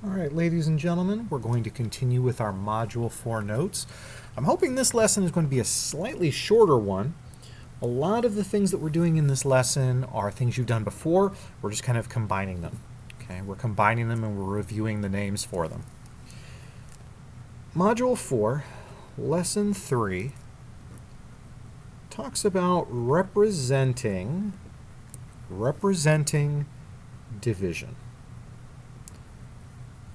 All right, ladies and gentlemen, we're going to continue with our Module 4 notes. I'm hoping this lesson is going to be a slightly shorter one. A lot of the things that we're doing in this lesson are things you've done before. We're just kind of combining them. Okay, we're combining them and we're reviewing the names for them. Module 4, Lesson 3, talks about representing division.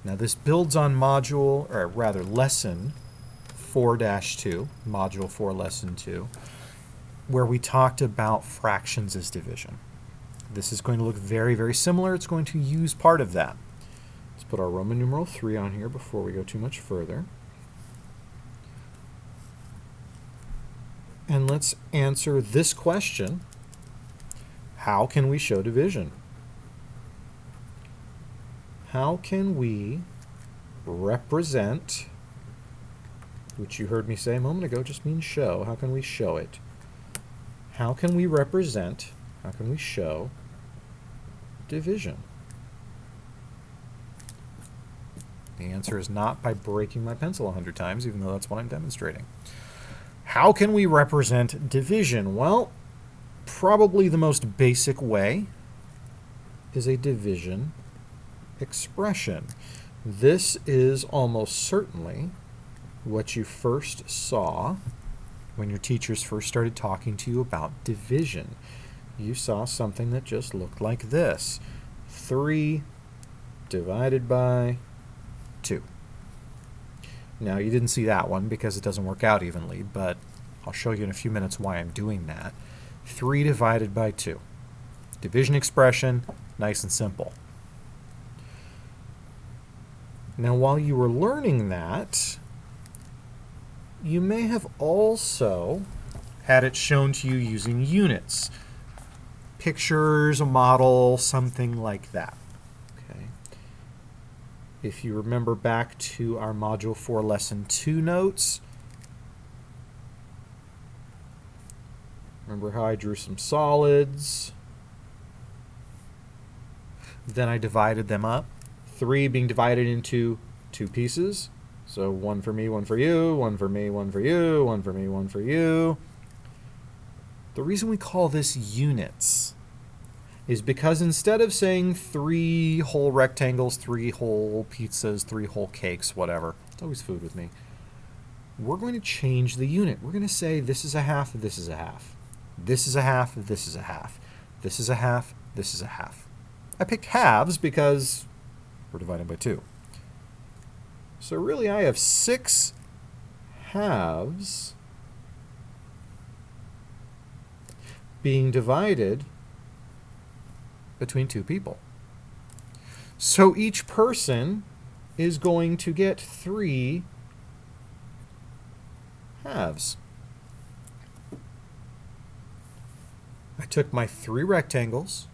Now this builds on lesson 4-2, Module 4, Lesson 2, where we talked about fractions as division. This is going to look very, very similar. It's going to use part of that. Let's put our Roman numeral 3 on here before we go too much further. And let's answer this question. How can we show division? How can we represent, which you heard me say a moment ago just means show. How can we show it? How can we represent, how can we show division? The answer is not by breaking my pencil 100 times, even though that's what I'm demonstrating. How can we represent division? Well, probably the most basic way is a division expression. This is almost certainly what you first saw when your teachers first started talking to you about division. You saw something that just looked like this. 3 divided by 2. Now, you didn't see that one because it doesn't work out evenly, but I'll show you in a few minutes why I'm doing that. 3 divided by 2. Division expression, nice and simple. Now, while you were learning that, you may have also had it shown to you using units. Pictures, a model, something like that. Okay. If you remember back to our Module 4 Lesson 2 notes, remember how I drew some solids? Then I divided them up. 3 being divided into 2 pieces. So 1 for me, 1 for you, 1 for me, 1 for you, 1 for me, 1 for you. The reason we call this units is because instead of saying 3 whole rectangles, 3 whole pizzas, 3 whole cakes, whatever, it's always food with me, we're going to change the unit. We're going to say this is a half, this is a half. This is a half, this is a half. This is a half, this is a half. I picked halves because we're dividing by 2. So really I have 6 halves being divided between 2 people. So each person is going to get 3 halves. I took my 3 rectangles.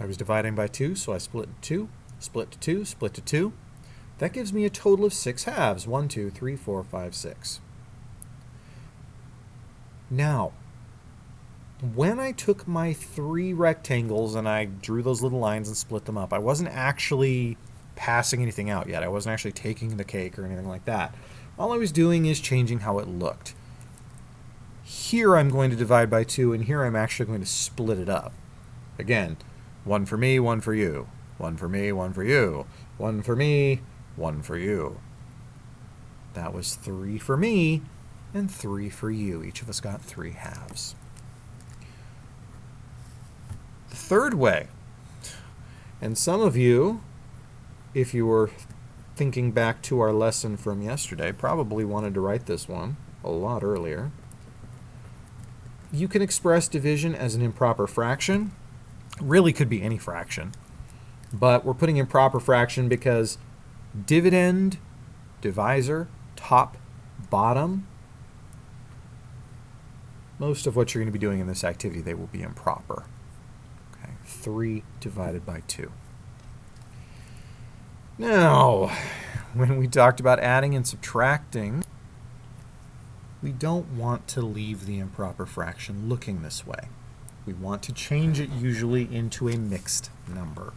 I was dividing by 2, so I split 2, split to 2, split to 2. That gives me a total of 6 halves. 1, 2, 3, 4, 5, 6. Now, when I took my 3 rectangles and I drew those little lines and split them up, I wasn't actually passing anything out yet. I wasn't actually taking the cake or anything like that. All I was doing is changing how it looked. Here I'm going to divide by 2, and here I'm actually going to split it up. Again, 1 for me, 1 for you. 1 for me, 1 for you. 1 for me, 1 for you. That was 3 for me and 3 for you. Each of us got 3 halves. The third way, and some of you, if you were thinking back to our lesson from yesterday, probably wanted to write this one a lot earlier. You can express division as an improper fraction. Really could be any fraction, but we're putting improper fraction because dividend, divisor, top, bottom, most of what you're going to be doing in this activity, they will be improper. Okay, 3 divided by 2. Now, when we talked about adding and subtracting, we don't want to leave the improper fraction looking this way. We want to change it usually into a mixed number.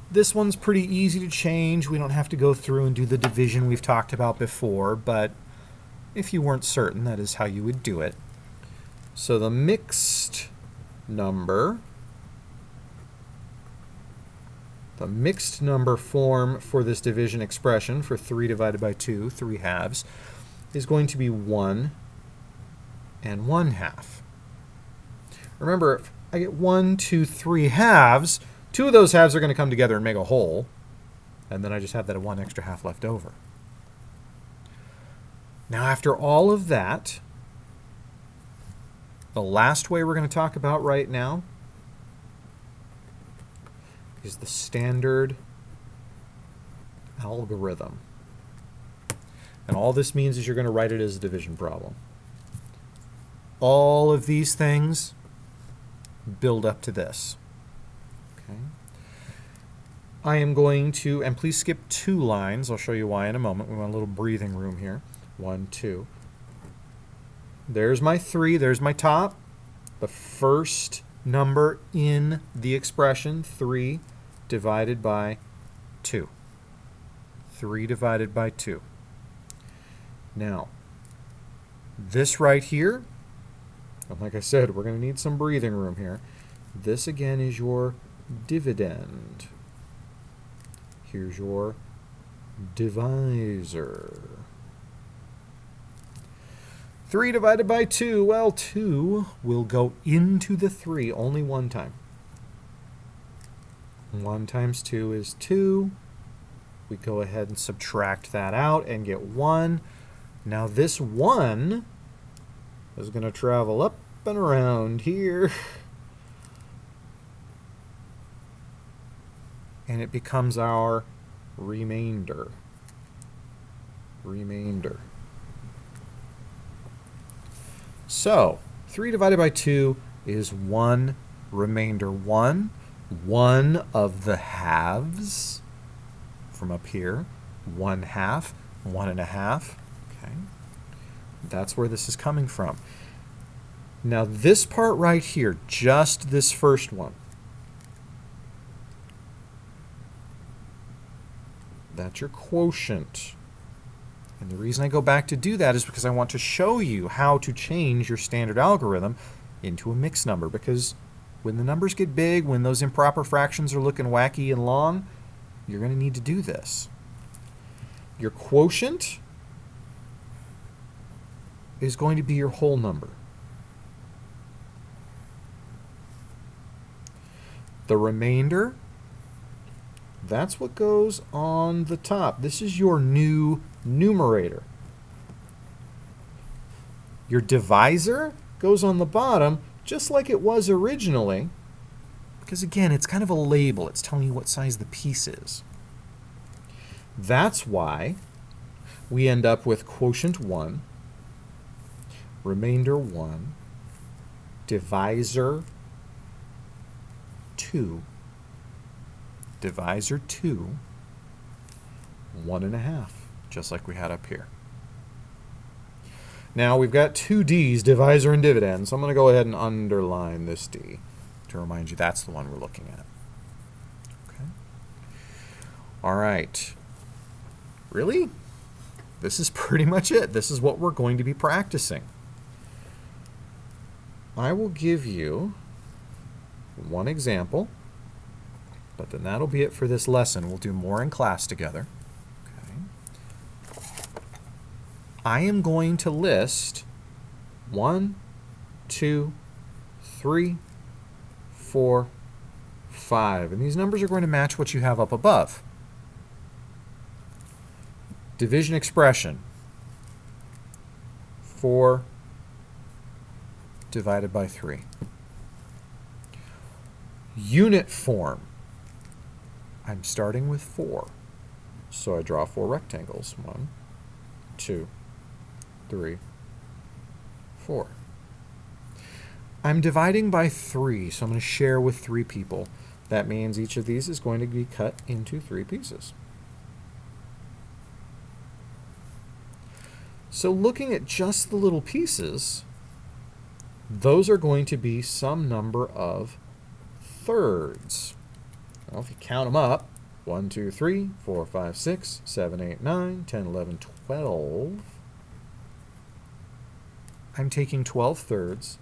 This one's pretty easy to change. We don't have to go through and do the division we've talked about before, but if you weren't certain, that is how you would do it. So the mixed number form for this division expression for 3 divided by 2, 3 halves, is going to be 1 and 1/2. Remember, if I get 1, 2, 3 halves, 2 of those halves are going to come together and make a whole, and then I just have that 1 extra half left over. Now, after all of that, the last way we're going to talk about right now is the standard algorithm. And all this means is you're going to write it as a division problem. All of these things build up to this. Okay. I am going to, and please skip 2 lines. I'll show you why in a moment. We want a little breathing room here. 1, 2. There's my 3. There's my top. The first number in the expression, 3 divided by 2. 3 divided by 2. Now, this right here, and like I said, we're going to need some breathing room here. This, again, is your dividend. Here's your divisor. 3 divided by 2, well, 2 will go into the 3 only one time. 1 times 2 is 2. We go ahead and subtract that out and get 1. Now this 1 is going to travel up and around here. And it becomes our remainder. Remainder. So, 3 divided by 2 is 1 remainder 1. 1 of the halves from up here. 1/2, 1.5. Okay. That's where this is coming from. Now this part right here, just this first one, that's your quotient. And the reason I go back to do that is because I want to show you how to change your standard algorithm into a mixed number. Because when the numbers get big, when those improper fractions are looking wacky and long, you're going to need to do this. Your quotient is going to be your whole number. The remainder, that's what goes on the top. This is your new numerator. Your divisor goes on the bottom just like it was originally, because again, it's kind of a label. It's telling you what size the piece is. That's why we end up with quotient 1, remainder 1, divisor 2, divisor 2, 1.5, just like we had up here. Now we've got 2 D's, divisor and dividend, so I'm going to go ahead and underline this D to remind you that's the one we're looking at. Okay. All right. Really? This is pretty much it. This is what we're going to be practicing. I will give you one example, but then that'll be it for this lesson. We'll do more in class together. Okay. I am going to list 1, 2, 3, 4, 5. And these numbers are going to match what you have up above. Division expression. 4 divided by 3. Unit form. I'm starting with 4. So I draw 4 rectangles. 1, 2, 3, 4. I'm dividing by 3, so I'm going to share with 3 people. That means each of these is going to be cut into 3 pieces. So looking at just the little pieces, those are going to be some number of thirds. Well, if you count them up, 1, 2, 3, 4, 5, 6, 7, 8, 9, 10, 11, 12. I'm taking 12 thirds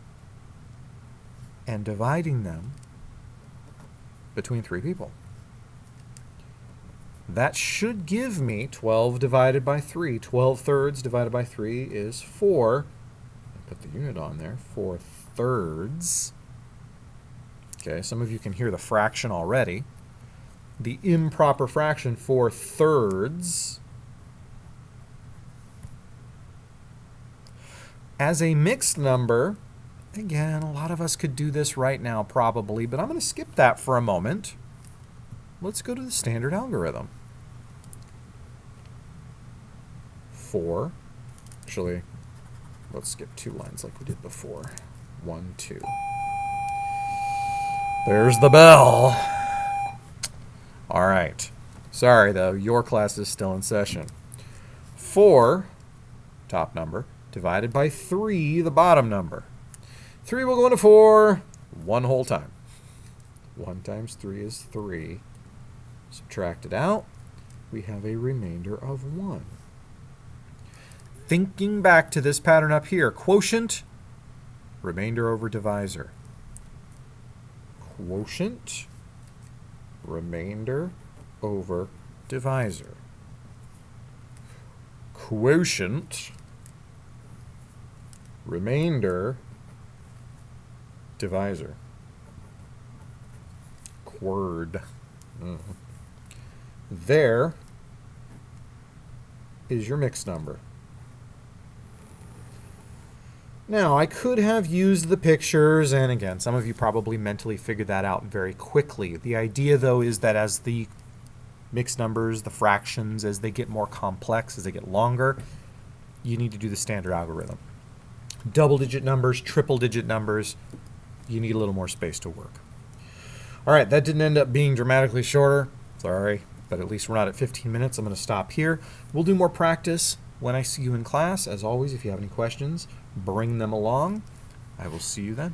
and dividing them between 3 people. That should give me 12 divided by 3. 12 thirds divided by 3 is 4. Put the unit on there. 4 thirds. Okay, some of you can hear the fraction already. The improper fraction, 4 thirds. As a mixed number, again, a lot of us could do this right now probably, but I'm going to skip that for a moment. Let's go to the standard algorithm. 4. Actually, let's skip 2 lines like we did before. 1, 2. There's the bell. All right. Sorry, though. Your class is still in session. 4, top number, divided by 3, the bottom number. 3 will go into 4 one whole time. 1 times 3 is 3. Subtract it out. We have a remainder of 1. Thinking back to this pattern up here, quotient, remainder over divisor. Quotient, remainder over divisor. Quotient, remainder, divisor. Quord. There is your mixed number. Now, I could have used the pictures, and again, some of you probably mentally figured that out very quickly. The idea, though, is that as the mixed numbers, the fractions, as they get more complex, as they get longer, you need to do the standard algorithm. Double-digit numbers, triple-digit numbers, you need a little more space to work. All right, that didn't end up being dramatically shorter. Sorry, but at least we're not at 15 minutes. I'm going to stop here. We'll do more practice when I see you in class. As always, if you have any questions, bring them along. I will see you then.